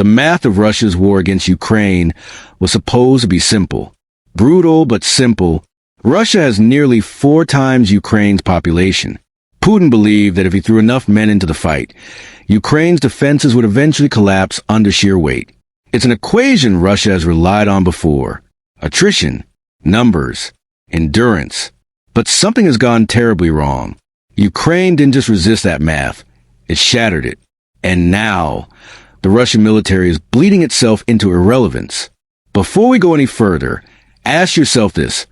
The math of Russia's war against Ukraine was supposed to be simple. Brutal, but simple. Russia has nearly 4 times Ukraine's population. Putin believed that if he threw enough men into the fight, Ukraine's defenses would eventually collapse under sheer weight. It's an equation Russia has relied on before. Attrition, numbers, endurance. But something has gone terribly wrong. Ukraine didn't just resist that math, it shattered it. And now, the Russian military is bleeding itself into irrelevance. Before we go any further, ask yourself this.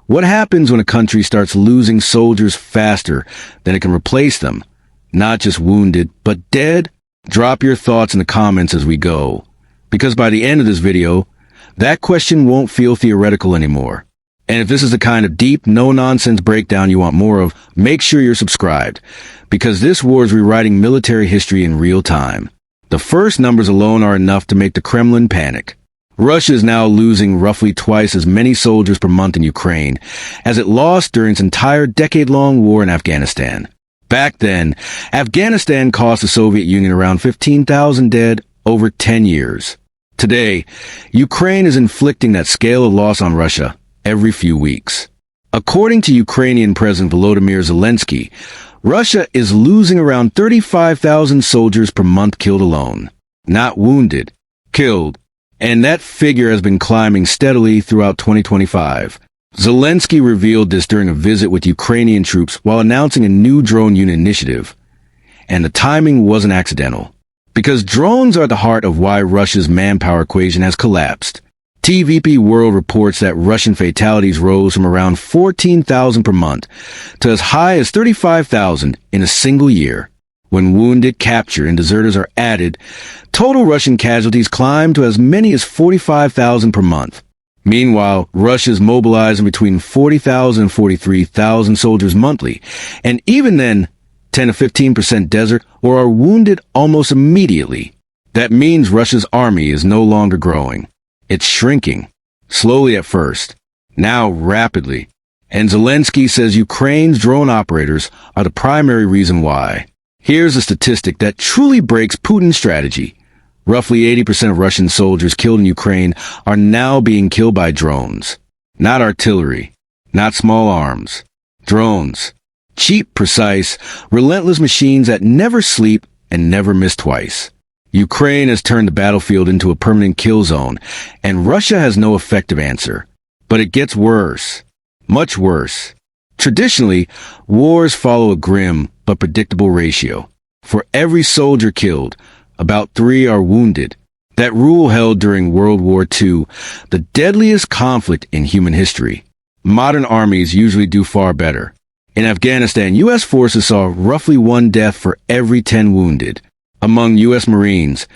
What happens when a country starts losing soldiers faster than it can replace them? Not just wounded, but dead? Drop your thoughts in the comments as we go. Because by the end of this video, that question won't feel theoretical anymore. And if this is the kind of deep, no-nonsense breakdown you want more of, make sure you're subscribed. Because this war is rewriting military history in real time. The first numbers alone are enough to make the Kremlin panic. Russia is now losing roughly twice as many soldiers per month in Ukraine as it lost during its entire decade-long war in Afghanistan. Back then, Afghanistan cost the Soviet Union around 15,000 dead over 10 years. Today, Ukraine is inflicting that scale of loss on Russia every few weeks. According to Ukrainian President Volodymyr Zelensky, Russia is losing around 35,000 soldiers per month killed alone. Not wounded, killed. And that figure has been climbing steadily throughout 2025. Zelensky revealed this during a visit with Ukrainian troops while announcing a new drone unit initiative. And the timing wasn't accidental. Because drones are at the heart of why Russia's manpower equation has collapsed. TVP World reports that Russian fatalities rose from around 14,000 per month to as high as 35,000 in a single year. When wounded, captured, and deserters are added, total Russian casualties climb to as many as 45,000 per month. Meanwhile, Russia is mobilizing between 40,000 and 43,000 soldiers monthly, and even then, 10 to 15% desert or are wounded almost immediately. That means Russia's army is no longer growing. It's shrinking, slowly at first, now rapidly. And Zelensky says Ukraine's drone operators are the primary reason why. Here's a statistic that truly breaks Putin's strategy. Roughly 80% of Russian soldiers killed in Ukraine are now being killed by drones. Not artillery, not small arms. Drones. Cheap, precise, relentless machines that never sleep and never miss twice. Ukraine has turned the battlefield into a permanent kill zone, and Russia has no effective answer. But it gets worse. Much worse. Traditionally, wars follow a grim but predictable ratio. For every soldier killed, about 3 are wounded. That rule held during World War II, the deadliest conflict in human history. Modern armies usually do far better. In Afghanistan, U.S. forces saw roughly 1 death for every 10 wounded. Among U.S. Marines,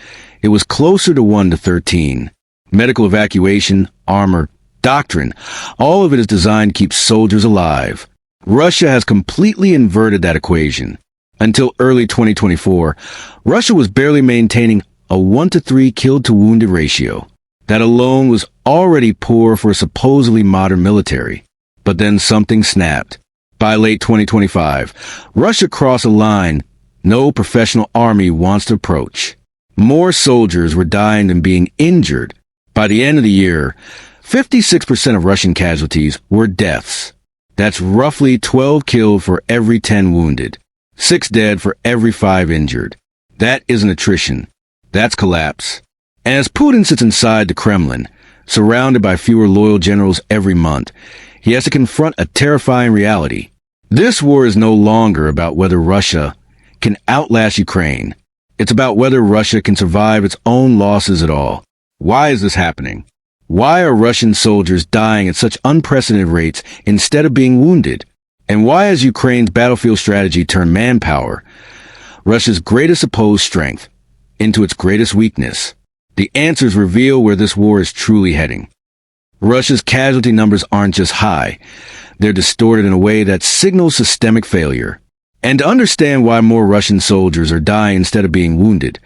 it was closer to 1 to 13. Medical evacuation, armor, doctrine, all of it is designed to keep soldiers alive. Russia has completely inverted that equation. Until early 2024, Russia was barely maintaining a 1 to 3 killed to wounded ratio. That alone was already poor for a supposedly modern military. But then something snapped. By late 2025, Russia crossed a line no professional army wants to approach. More soldiers were dying than being injured. By the end of the year, 56% of Russian casualties were deaths. That's roughly 12 killed for every 10 wounded, 6 dead for every 5 injured. That isn't attrition. That's collapse. And as Putin sits inside the Kremlin, surrounded by fewer loyal generals every month, he has to confront a terrifying reality. This war is no longer about whether Russia can outlast Ukraine. It's about whether Russia can survive its own losses at all. Why is this happening? Why are Russian soldiers dying at such unprecedented rates instead of being wounded? And why has Ukraine's battlefield strategy turned manpower, Russia's greatest opposed strength, into its greatest weakness? The answers reveal where this war is truly heading. Russia's casualty numbers aren't just high. They're distorted in a way that signals systemic failure. And to understand why more Russian soldiers are dying instead of being wounded,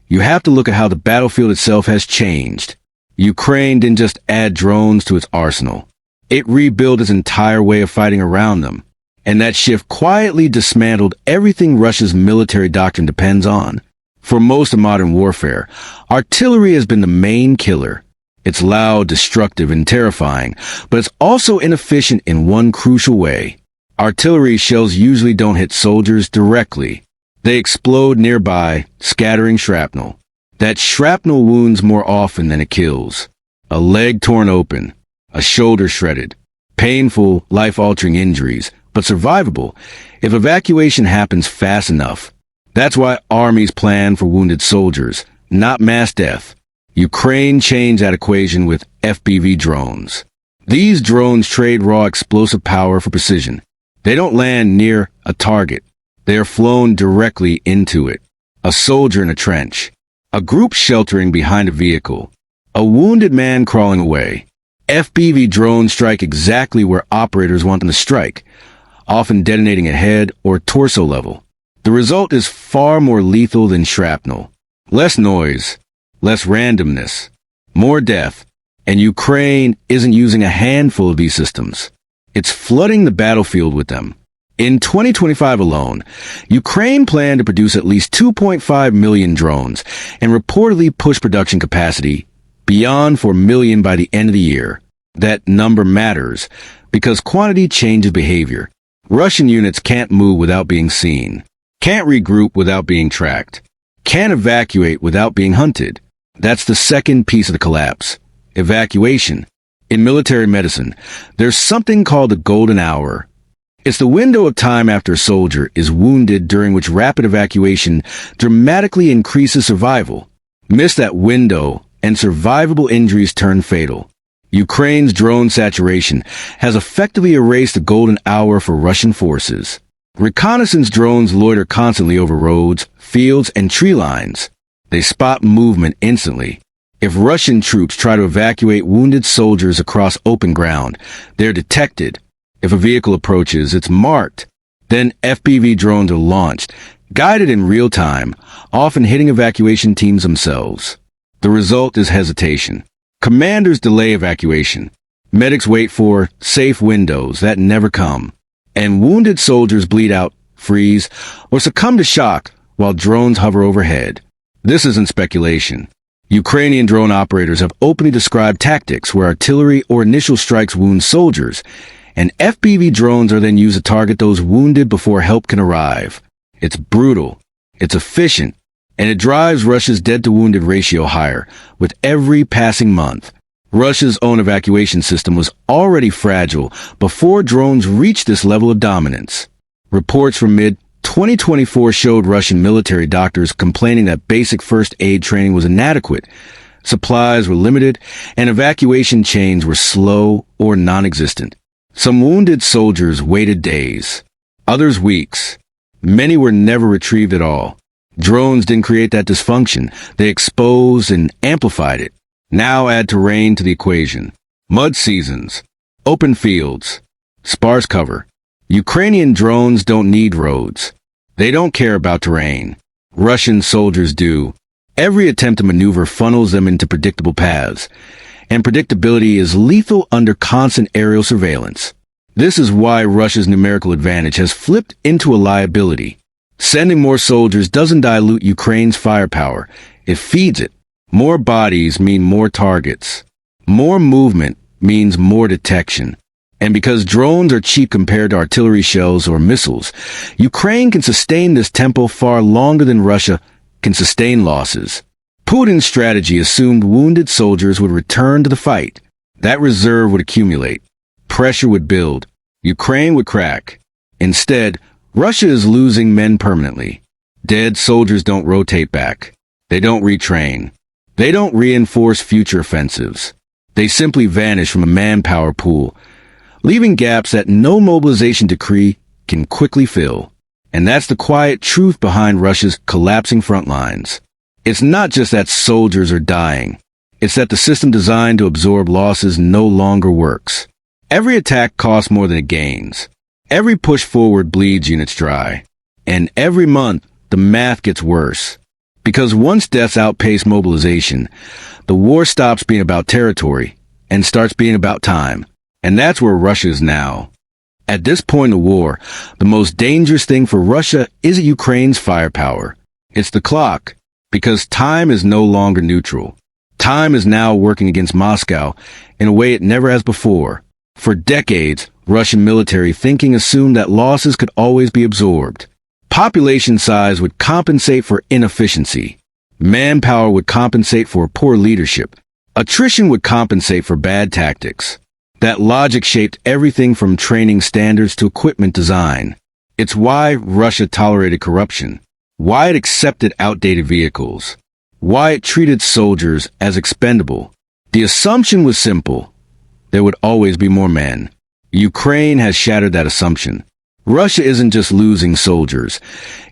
you have to look at how the battlefield itself has changed. Ukraine didn't just add drones to its arsenal. It rebuilt its entire way of fighting around them. And that shift quietly dismantled everything Russia's military doctrine depends on. For most of modern warfare, artillery has been the main killer. It's loud, destructive, and terrifying, but it's also inefficient in one crucial way. Artillery shells usually don't hit soldiers directly. They explode nearby, scattering shrapnel. That shrapnel wounds more often than it kills. A leg torn open, a shoulder shredded. Painful, life-altering injuries, but survivable if evacuation happens fast enough. That's why armies plan for wounded soldiers, not mass death. Ukraine changed that equation with FPV drones. These drones trade raw explosive power for precision. They don't land near a target. They are flown directly into it. A soldier in a trench. A group sheltering behind a vehicle. A wounded man crawling away. FPV drones strike exactly where operators want them to strike, often detonating at head or torso level. The result is far more lethal than shrapnel. Less noise, less randomness, more death, and Ukraine isn't using a handful of these systems. It's flooding the battlefield with them. In 2025 alone, Ukraine planned to produce at least 2.5 million drones and reportedly push production capacity beyond 4 million by the end of the year. That number matters because quantity changes behavior. Russian units can't move without being seen, can't regroup without being tracked, can't evacuate without being hunted. That's the second piece of the collapse. Evacuation. In military medicine, there's something called the golden hour. It's the window of time after a soldier is wounded during which rapid evacuation dramatically increases survival. Miss that window and survivable injuries turn fatal. Ukraine's drone saturation has effectively erased the golden hour for Russian forces. Reconnaissance drones loiter constantly over roads, fields, and tree lines. They spot movement instantly. If Russian troops try to evacuate wounded soldiers across open ground, they're detected. If a vehicle approaches, it's marked. Then FPV drones are launched, guided in real time, often hitting evacuation teams themselves. The result is hesitation. Commanders delay evacuation. Medics wait for safe windows that never come. And wounded soldiers bleed out, freeze, or succumb to shock while drones hover overhead. This isn't speculation. Ukrainian drone operators have openly described tactics where artillery or initial strikes wound soldiers, and FPV drones are then used to target those wounded before help can arrive. It's brutal, it's efficient, and it drives Russia's dead-to-wounded ratio higher with every passing month. Russia's own evacuation system was already fragile before drones reached this level of dominance. Reports from mid-2024 showed Russian military doctors complaining that basic first aid training was inadequate, supplies were limited, and evacuation chains were slow or non-existent. Some wounded soldiers waited days, others weeks. Many were never retrieved at all. Drones didn't create that dysfunction. They exposed and amplified it. Now add terrain to the equation. Mud seasons, open fields, sparse cover. Ukrainian drones don't need roads. They don't care about terrain. Russian soldiers do. Every attempt to maneuver funnels them into predictable paths, and predictability is lethal under constant aerial surveillance. This is why Russia's numerical advantage has flipped into a liability. Sending more soldiers doesn't dilute Ukraine's firepower. It feeds it. More bodies mean more targets. More movement means more detection. And because drones are cheap compared to artillery shells or missiles, Ukraine can sustain this tempo far longer than Russia can sustain losses. Putin's strategy assumed wounded soldiers would return to the fight. That reserve would accumulate. Pressure would build. Ukraine would crack. Instead, Russia is losing men permanently. Dead soldiers don't rotate back. They don't retrain. They don't reinforce future offensives. They simply vanish from a manpower pool, leaving gaps that no mobilization decree can quickly fill. And that's the quiet truth behind Russia's collapsing front lines. It's not just that soldiers are dying. It's that the system designed to absorb losses no longer works. Every attack costs more than it gains. Every push forward bleeds units dry. And every month, the math gets worse. Because once deaths outpace mobilization, the war stops being about territory and starts being about time. And that's where Russia is now. At this point in the war, the most dangerous thing for Russia isn't Ukraine's firepower. It's the clock. Because time is no longer neutral. Time is now working against Moscow in a way it never has before. For decades, Russian military thinking assumed that losses could always be absorbed. Population size would compensate for inefficiency. Manpower would compensate for poor leadership. Attrition would compensate for bad tactics. That logic shaped everything from training standards to equipment design. It's why Russia tolerated corruption, why it accepted outdated vehicles, why it treated soldiers as expendable. The assumption was simple. There would always be more men. Ukraine has shattered that assumption. Russia isn't just losing soldiers.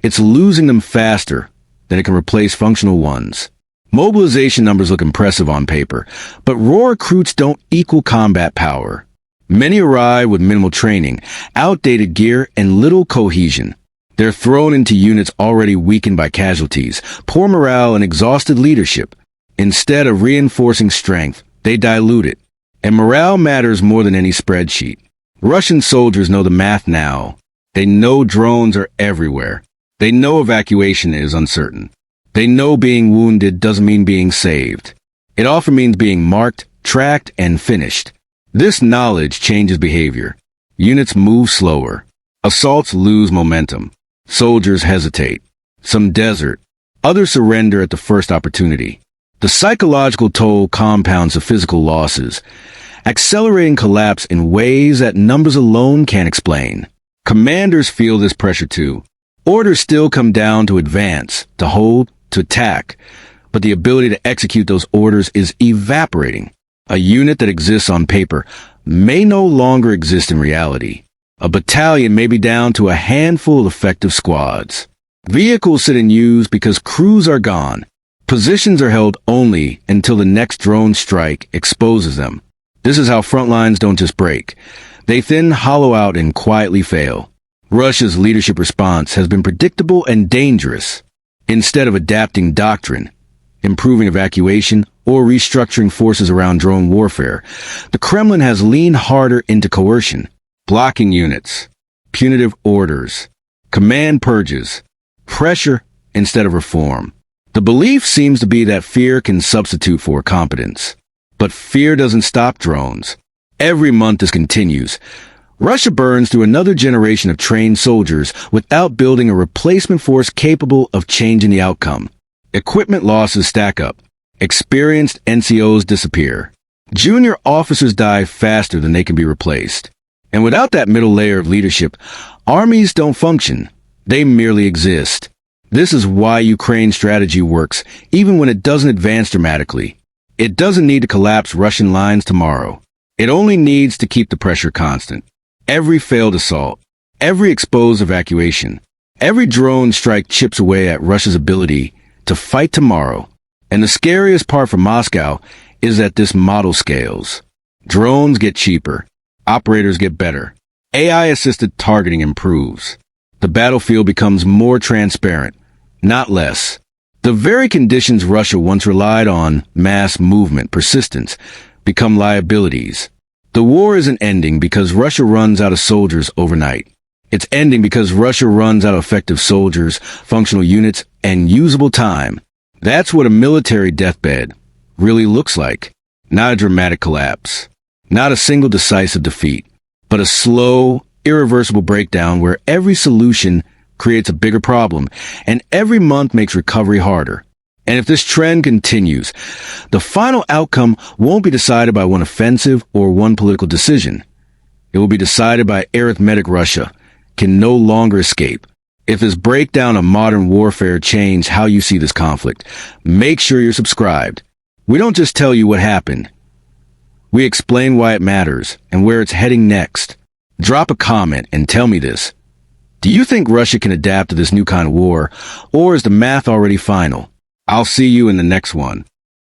It's losing them faster than it can replace functional ones. Mobilization numbers look impressive on paper, but raw recruits don't equal combat power. Many arrive with minimal training, outdated gear, and little cohesion. They're thrown into units already weakened by casualties, poor morale, and exhausted leadership. Instead of reinforcing strength, they dilute it. And morale matters more than any spreadsheet. Russian soldiers know the math now. They know drones are everywhere. They know evacuation is uncertain. They know being wounded doesn't mean being saved. It often means being marked, tracked, and finished. This knowledge changes behavior. Units move slower. Assaults lose momentum. Soldiers hesitate. Some desert. Others surrender at the first opportunity. The psychological toll compounds the physical losses, accelerating collapse in ways that numbers alone can't explain. Commanders feel this pressure too. Orders still come down to advance, to hold, to attack, but the ability to execute those orders is evaporating. A unit that exists on paper may no longer exist in reality. A battalion may be down to a handful of effective squads. Vehicles sit unused because crews are gone. Positions are held only until the next drone strike exposes them. This is how frontlines don't just break. They thin, hollow out, and quietly fail. Russia's leadership response has been predictable and dangerous. Instead of adapting doctrine, improving evacuation, or restructuring forces around drone warfare, the Kremlin has leaned harder into coercion, blocking units, punitive orders, command purges, pressure instead of reform. The belief seems to be that fear can substitute for competence. But fear doesn't stop drones. Every month this continues. Russia burns through another generation of trained soldiers without building a replacement force capable of changing the outcome. Equipment losses stack up. Experienced NCOs disappear. Junior officers die faster than they can be replaced. And without that middle layer of leadership, armies don't function. They merely exist. This is why Ukraine's strategy works, even when it doesn't advance dramatically. It doesn't need to collapse Russian lines tomorrow. It only needs to keep the pressure constant. Every failed assault, every exposed evacuation, every drone strike chips away at Russia's ability to fight tomorrow. And the scariest part for Moscow is that this model scales. Drones get cheaper. Operators get better. AI-assisted targeting improves. The battlefield becomes more transparent, not less. The very conditions Russia once relied on, mass movement, persistence, become liabilities. The war isn't ending because Russia runs out of soldiers overnight. It's ending because Russia runs out of effective soldiers, functional units, and usable time. That's what a military deathbed really looks like. Not a dramatic collapse. Not a single decisive defeat. But a slow, irreversible breakdown where every solution creates a bigger problem, and every month makes recovery harder. And if this trend continues, the final outcome won't be decided by one offensive or one political decision. It will be decided by arithmetic. Russia can no longer escape. If this breakdown of modern warfare changed how you see this conflict, make sure you're subscribed. We don't just tell you what happened. We explain why it matters and where it's heading next. Drop a comment and tell me this. Do you think Russia can adapt to this new kind of war, or is the math already final? I'll see you in the next one.